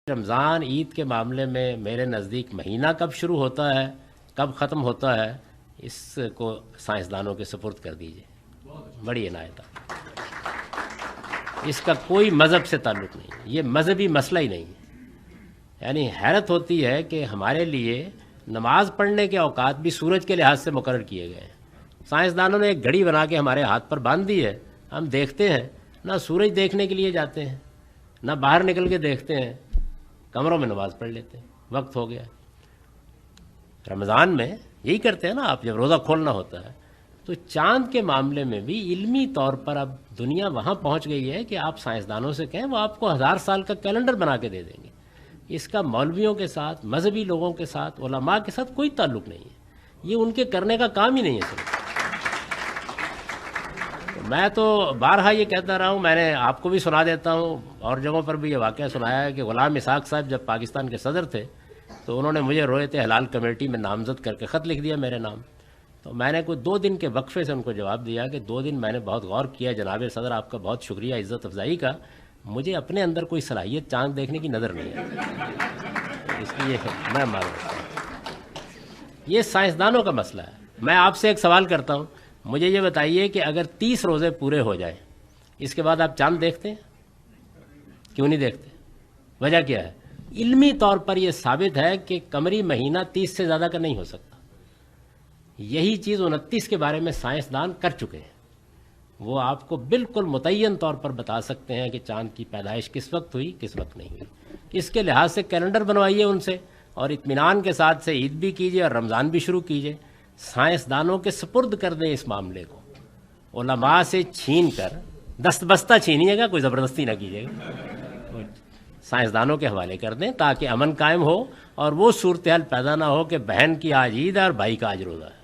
رمضان عید کے معاملے میں میرے نزدیک مہینہ کب شروع ہوتا ہے کب ختم ہوتا ہے اس کو سائنسدانوں کے سپرد کر دیجئے، بڑی عنایت ہے۔ اس کا کوئی مذہب سے تعلق نہیں، یہ مذہبی مسئلہ ہی نہیں ہے۔ یعنی حیرت ہوتی ہے کہ ہمارے لیے نماز پڑھنے کے اوقات بھی سورج کے لحاظ سے مقرر کیے گئے ہیں۔ سائنسدانوں نے ایک گھڑی بنا کے ہمارے ہاتھ پر باندھ دی ہے، ہم دیکھتے ہیں، نہ سورج دیکھنے کے لیے جاتے ہیں نہ باہر نکل کے دیکھتے ہیں، کمروں میں نماز پڑھ لیتے ہیں، وقت ہو گیا۔ رمضان میں یہی کرتے ہیں نا آپ، جب روزہ کھولنا ہوتا ہے تو چاند کے معاملے میں بھی علمی طور پر اب دنیا وہاں پہنچ گئی ہے کہ آپ سائنسدانوں سے کہیں وہ آپ کو 1000 سال کا کیلنڈر بنا کے دے دیں گے۔ اس کا مولویوں کے ساتھ، مذہبی لوگوں کے ساتھ، علماء کے ساتھ کوئی تعلق نہیں ہے، یہ ان کے کرنے کا کام ہی نہیں ہے۔ صرف میں تو بارہا یہ کہتا رہا ہوں، میں نے آپ کو بھی سنا دیتا ہوں، اور جگہوں پر بھی یہ واقعہ سنایا ہے کہ غلام اسحاق صاحب جب پاکستان کے صدر تھے تو انہوں نے مجھے رویت ہلال کمیٹی میں نامزد کر کے خط لکھ دیا میرے نام۔ تو میں نے کوئی 2 دن کے وقفے سے ان کو جواب دیا کہ 2 دن میں نے بہت غور کیا، جناب صدر آپ کا بہت شکریہ عزت افزائی کا، مجھے اپنے اندر کوئی صلاحیت چاند دیکھنے کی نظر نہیں ہے، اس لیے میں معذرت کرتا ہوں۔ یہ سائنسدانوں کا مسئلہ ہے۔ میں آپ سے ایک سوال کرتا ہوں، مجھے یہ بتائیے کہ اگر 30 روزے پورے ہو جائیں اس کے بعد آپ چاند دیکھتے ہیں؟ کیوں نہیں دیکھتے؟ وجہ کیا ہے؟ علمی طور پر یہ ثابت ہے کہ قمری مہینہ 30 سے زیادہ کا نہیں ہو سکتا۔ یہی چیز 29 کے بارے میں سائنسدان کر چکے ہیں، وہ آپ کو بالکل متعین طور پر بتا سکتے ہیں کہ چاند کی پیدائش کس وقت ہوئی کس وقت نہیں ہوئی۔ اس کے لحاظ سے کیلنڈر بنوائیے ان سے، اور اطمینان کے ساتھ سے عید بھی کیجیے اور رمضان بھی شروع کیجیے۔ سائنسدانوں کے سپرد کر دیں اس معاملے کو، علماء سے چھین کر، دست بستہ چھینیے گا، کوئی زبردستی نہ کیجیے گا، سائنسدانوں کے حوالے کر دیں تاکہ امن قائم ہو اور وہ صورتحال پیدا نہ ہو کہ بہن کی آج عید ہے اور بھائی کا آج روزہ ہے۔